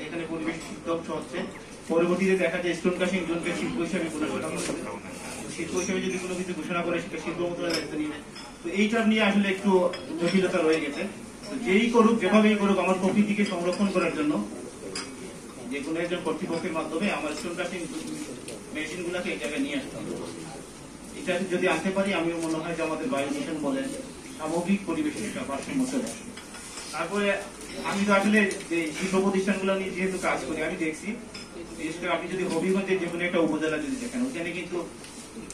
এখানে পরিবেশ দপ্তর হচ্ছে। পরবর্তীতে দেখা যায় স্টোন কাশিং জোনকে শিল্প হিসাবে ঘোষণা করে, শিল্প হিসাবে যদি কোনো কিছু ঘোষণা করে সেটা শিল্প মন্ত্রণালয়ের দায়িত্ব নিবে। তো এইটার নিয়ে আসলে একটু জটিলতা রয়ে গেছে। তো যেই করুক যেভাবেই করুক আমার প্রকৃতিকে সংরক্ষণ করার জন্য যে কোনো একজন কর্তৃপক্ষের মাধ্যমে আমার স্টোন কাশিং মেশিন গুলাকে এই জায়গায় নিয়ে আসতে হবে। এটা যদি আনতে পারি আমিও মনে হয় যে আমাদের বায়ু দূষণ বলেন সামগ্রিক পরিবেশের একটা ভারসাম্য চলে আসবে। তারপরে আমি তো আসলে যে শিল্প প্রতিষ্ঠানগুলো নিয়ে যেহেতু কাজ করি আমি দেখছি, বিশেষ করে আপনি যদি হবিগঞ্জের যে কোনো একটা উপজেলা যদি দেখেন ওখানে কিন্তু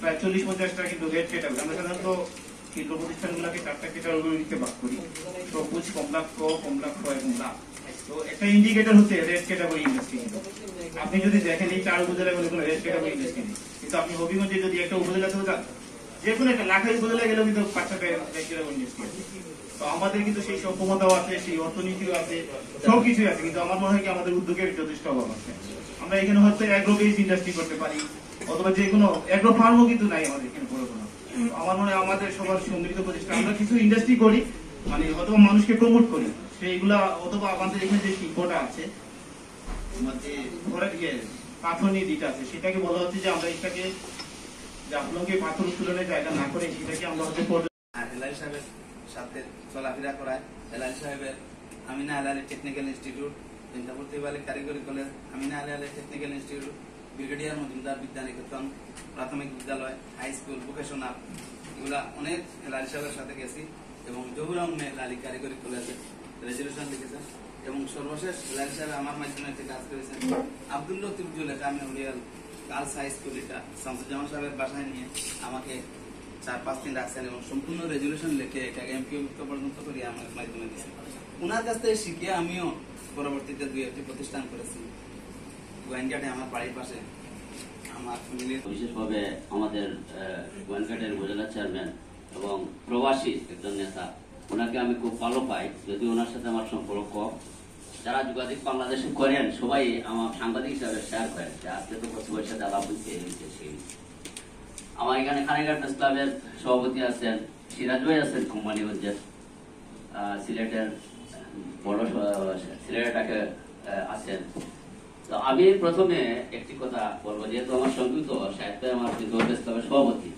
প্রায় 40-50টা কিন্তু রেড ক্যাটাগরি। আমরা সাধারণত শিল্প প্রতিষ্ঠানগুলোকে 4টা ক্যাটাগরিতে ভাগ করি, সবুজ, কমলাক্ষ এবং লাল। তো একটা ইন্ডিকেটর হচ্ছে রেড ক্যাটাগরি ইন্ডাস্ট্রি। আপনি যদি দেখেন এই 4 উপজেলায় কোনো রেড ক্যাটাগরি ইন্ডাস্ট্রি নেই, কিন্তু আপনি হবিগঞ্জে যদি একটা উপজেলা যে কোনো একটা লাখাই উপজেলা গেলেও কিন্তু 5টা রেড ক্যাটাগরি ইন্ডাস্ট্রি আছে। তো আমাদের কিন্তু সেই সক্ষমতাও আছে, সেই অর্থনীতিও আছে, সবকিছুই আছে, কিন্তু আমার মনে হয় কি আমাদের উদ্যোগের যথেষ্ট অভাব আছে। আমরা এখানে হয়তো অ্যাগ্রো বেসড ইন্ডাস্ট্রি করতে পারি, অথবা যে কোনো অ্যাগ্রো ফার্মও কিন্তু নাই আমাদের এখানে বড় কোনো। আমার মনে হয় আমাদের সবার সম্মিলিত প্রচেষ্টা আমরা কিছু ইন্ডাস্ট্রি করি, মানে অথবা মানুষকে প্রমোট করি সেইগুলা, অথবা আমাদের এখানে যে শিল্পটা আছে পাথর নিয়ে দিতে আছে সেটাকে বলা হচ্ছে যে আমরা এটাকে জাফলংকে পাথর উত্তোলনের জায়গা না করে সেটাকে আমরা হচ্ছে হেলাল সাহেবের সাথে চলাফেরা করায়। হেলাল সাহেবের আমিনা আলী টেকনিক্যাল ইনস্টিটিউট, জৈন্তাপুর তিবালিক কারিগরি college, Amina Ali technical institute, brigadier Majumdar Vidyaniketan প্রাথমিক বিদ্যালয়, হাই স্কুল, ভোকেশনাল, এগুলা অনেক হেলাল সাহেবের সাথে গেছি। এবং জহুর আহমেদ আলী কারিগরি কলেজে রেজুলেশন লিখেছে। এবং সর্বশেষ হেলাল সাহেব আমার মাধ্যমে একটা কাজ করেছেন। Abdul Latif Zulekha memorial girls high school, এটা শামসুজ্জামান সাহেবের বাসায় নিয়ে আমাকে 4-5 দিন রাখছেন এবং সম্পূর্ণ রেজুলেশন লিখে এটাকে এমপিওভুক্ত পর্যন্ত করে আমার মাধ্যমে দিয়েছেন। ওনার কাছ থেকে শিখে আমিও পরবর্তীতে 2-1টি প্রতিষ্ঠান করেছি গোয়েনঘাটে, আমার বাড়ির পাশে। আমার ফ্যামিলির বিশেষভাবে আমাদের গোয়েনঘাটের উপজেলা চেয়ারম্যান এবং প্রবাসী একজন নেতা, ওনাকে আমি খুব ভালো পাই, যদিও ওনার সাথে আমার সম্পর্ক কম। যারা যোগাযোগ বাংলাদেশে করেন সবাই আমার সাংবাদিক হিসাবে শেয়ার করেন যে আজকে তো কসুবের সাথে আলাপ হচ্ছে সেই। আমার এখানে খানিঘাট প্রেস ক্লাবের সভাপতি আছেন, সিরাজ ভাই আছেন কোম্পানিগঞ্জের, সিলেটের বড় সিলেটাকে আছেন। তো আমি প্রথমে একটি কথা বলবো, যেহেতু আমার সংযুক্ত সাহিত্য আমার প্রেস ক্লাবের সভাপতি,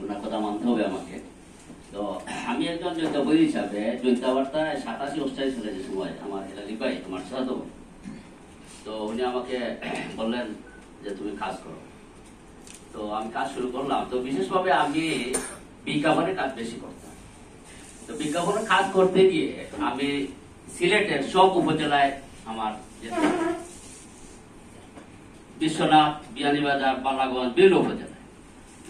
ওনার কথা মানতে হবে আমাকে। তো আমি একজন জৈন্তাবৈদ হিসাবে জৈন্তাবার্তায় 87-88 সালে যে সময় আমার হেলালি ভাই আমার সাথে, তো উনি আমাকে বললেন যে তুমি কাজ করো। তো আমি কাজ শুরু করলাম। তো বিশেষভাবে আমি বিজ্ঞাপনের কাজ বেশি করতাম। তো বিজ্ঞাপনের কাজ করতে গিয়ে আমি সিলেটের সব উপজেলায় আমার যেতাম, বিশ্বনাথ, বিয়ানীবাজার, বালাগঞ্জ,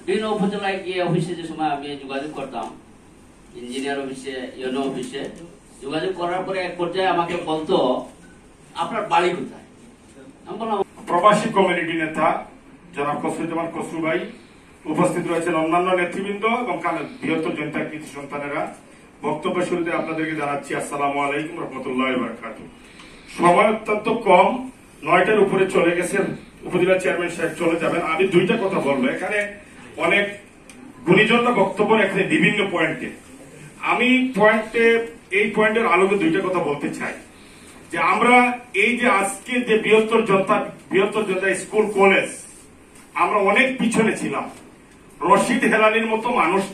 বিভিন্ন উপজেলায় গিয়ে অফিসে যে সময় আমি যোগাযোগ করতাম, ইঞ্জিনিয়ার অফিসে, ইউনো অফিসে যোগাযোগ করার পরে এক পর্যায়ে আমাকে বলতো আপনার বাড়ি কোথায়। আমি বললাম প্রবাসী কমিউনিটি নেতা জনাব কসরুজ্জামান কসরু ভাই, উপস্থিত রয়েছেন অন্যান্য নেতৃবৃন্দ এবং বৃহত্তর জনতা কৃতি সন্তানেরা। বক্তব্য শুরুতে আপনাদেরকে জানাচ্ছি আসসালামু আলাইকুম রহমতুল্লাহি ওয়া বারাকাতুহু। সময় অত্যন্ত কম, 9টার উপরে চলে গেছে, উপজেলা চেয়ারম্যান সাহেব চলে যাবেন। আমি 2টা কথা বলবো। এখানে অনেক গুণীজনরা বক্তব্য এখানে বিভিন্ন পয়েন্টে, আমি এই পয়েন্টের আলোকে 2টা কথা বলতে চাই। যে আমরা এই যে আজকে যে বৃহত্তর জনতা স্কুল কলেজ, আমরা অনেক পিছনে ছিলাম। রশিদ হেলালির মতো মানুষ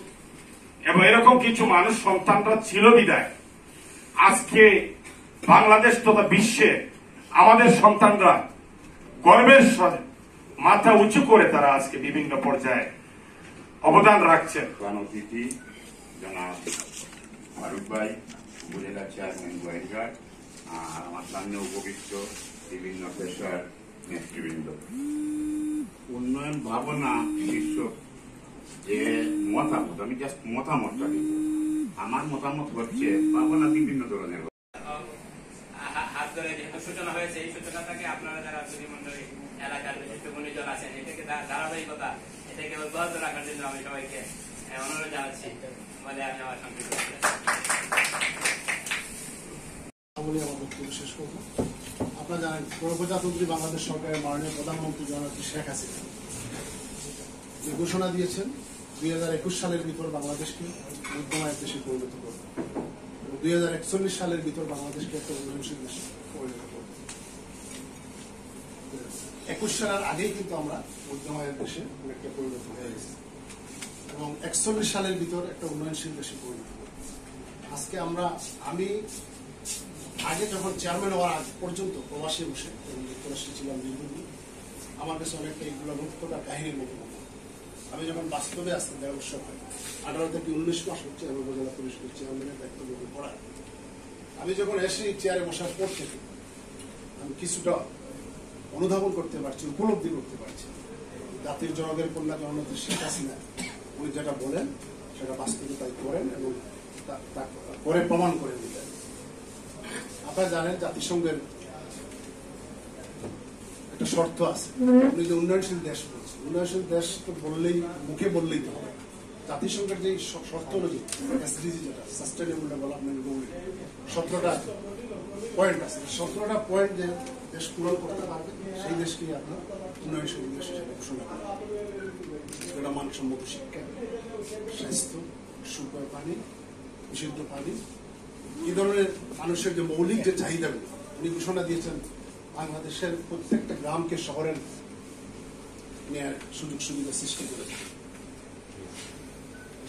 এবং এরকম কিছু মানুষ সন্তানরা ছিল বিদায় আজকে বাংলাদেশ তথা বিশ্বে আমাদের সন্তানরা গর্বের সাথে মাথা উঁচু করে তারা আজকে বিভিন্ন পর্যায়ে অবদান রাখছেন। প্রধান অতিথি জনাব ফারুক ভাই, উপজেলা চেয়ারম্যান গোয়েনঘাট, আর আমার সামনে উপবিষ্ট বিভিন্ন পেশার নেতৃবৃন্দ, উন্নয়ন ভাবনা শীর্ষক যে মতামত, আমি জাস্ট মতামতটা দিব। আমার মতামত হচ্ছে ভাবনা বিভিন্ন ধরনের। হাত ধরে যেহেতু সূচনা হয়েছে, এই সূচনাটাকে আপনারা যারা প্রতিমন্ডলী এলাকার বিশিষ্ট গুণীজন আছেন, এটাকে ধারাবাহিকতা, এটাকে অব্যাহত রাখার জন্য আমি সবাইকে অনুরোধ জানাচ্ছি বলে আমি আমার সংক্ষিপ্ত শেষ করব। আপনারা জানেন গণপ্রজাতন্ত্রী বাংলাদেশ সরকারের মাননীয় প্রধানমন্ত্রী জননেত্রী শেখ হাসিনা যে ঘোষণা দিয়েছেন 2021 সালের ভিতর বাংলাদেশকে মধ্যমায়ের দেশে পরিণত করবে এবং 2041 সালের ভিতর বাংলাদেশকে একটা উন্নয়নশীল দেশে পরিণত করবে। 21 সালের আগেই কিন্তু আমরা মধ্যমায়ের দেশে অনেকটা পরিণত হয়ে গেছি এবং 41 সালের ভিতর একটা উন্নয়নশীল দেশে পরিণত করবে। আজকে আমি আগে যখন চেয়ারম্যান হওয়ার আগ পর্যন্ত প্রবাসী বসে এবং যুক্তরাষ্ট্রে ছিলাম দীর্ঘদিন, আমার কাছে অনেকটা এগুলো রূপকথার কাহিনীর মতো মতো। আমি যখন বাস্তবে আসতে 1.5 বছর হয়, 18 থেকে 19 মাস হচ্ছে আমি উপজেলা পরিষদের চেয়ারম্যানের দায়িত্ব গ্রহণ করার। আমি যখন এসে চেয়ারে বসার পর থেকে আমি কিছুটা অনুধাবন করতে পারছি, উপলব্ধি করতে পারছি জাতির জনকের কন্যা জননেত্রী শেখ হাসিনা উনি যেটা বলেন সেটা বাস্তবে তাই করেন এবং তা করে প্রমাণ করে দিতেন। আপনারা জানেন জাতিসংঘের একটা শর্ত আছে, উনি যে উন্নয়নশীল দেশ বলছে, উন্নয়নশীল দেশ তো মুখে বললেই তো হবে। জাতিসংঘের যে শর্ত অনুযায়ী এসডিজি যেটা সাস্টেনেবল ডেভেলপমেন্ট গোল 17টা পয়েন্ট আছে, 17টা পয়েন্ট যে দেশ পূরণ করতে পারবে সেই দেশকেই আপনার উন্নয়নশীল দেশ হিসেবে ঘোষণা করা হবে। সেটা মানসম্মত শিক্ষা, স্বাস্থ্য, সুপেয় পানি, বিশুদ্ধ পানি, এই ধরনের মানুষের যে মৌলিক যে চাহিদাগুলো উনি ঘোষণা দিয়েছেন বাংলাদেশের প্রত্যেকটা গ্রামকে শহরের নেয়ার সুযোগ সুবিধা সৃষ্টি করেছে।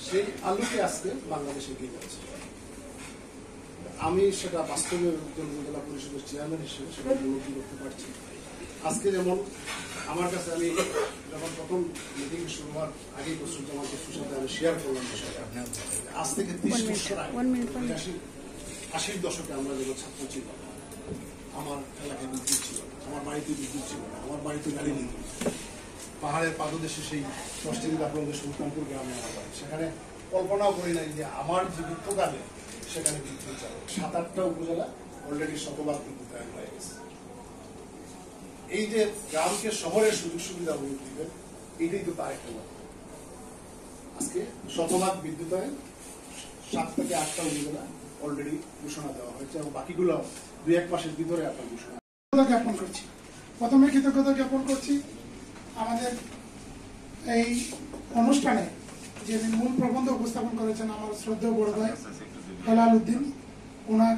সেই আলোকে আজকে বাংলাদেশে এগিয়ে যাচ্ছে। আমি সেটা বাস্তবে একজন উপজেলা পরিষদের চেয়ারম্যান হিসেবে সেটা উপলব্ধি করতে পারছি। আজকে যেমন আমার কাছে আমি যখন প্রথম মিটিং শুরু হওয়ার আগেই কসরুজ্জামান কসরুর সাথে আমি শেয়ার করলাম বিষয়টা, আজ থেকে 30 বছর আগে 80-র দশকে আমরা যখন ছাত্র ছিলাম আমার এলাকায় বিদ্যুৎ ছিল না, আমার বাড়িতে বিদ্যুৎ ছিল না, আমার বাড়িতে গাড়ি নিত পাহাড়ের পাদদেশে সেই ষষ্ঠীর আপনাদের সুলতানপুর গ্রামে আমার বাড়ি, সেখানে কল্পনাও করি নাই যে আমার জীবিতকালে সেখানে বিদ্যুৎ যাবে। 7-8টা উপজেলা অলরেডি শতভাগ বিদ্যুতায়ন হয়ে গেছে। এই যে গ্রামকে শহরের সুযোগ সুবিধা হয়ে দিবে, এটাই তো তার একটা লক্ষ্য। আজকে শতভাগ বিদ্যুতায়ন 7 থেকে 8টা উপজেলা অলরেডি ঘোষণা দেওয়া হয়েছে এবং বাকিগুলো 2-1 মাসের ভিতরে আপনার ঘোষণা জ্ঞাপন করছি। প্রথমে কৃতজ্ঞতা জ্ঞাপন করছি আমাদের এই অনুষ্ঠানে যে মূল প্রবন্ধ উপস্থাপন করেছেন আমার শ্রদ্ধেয় বড় ভাই হেলাল উদ্দিন, ওনার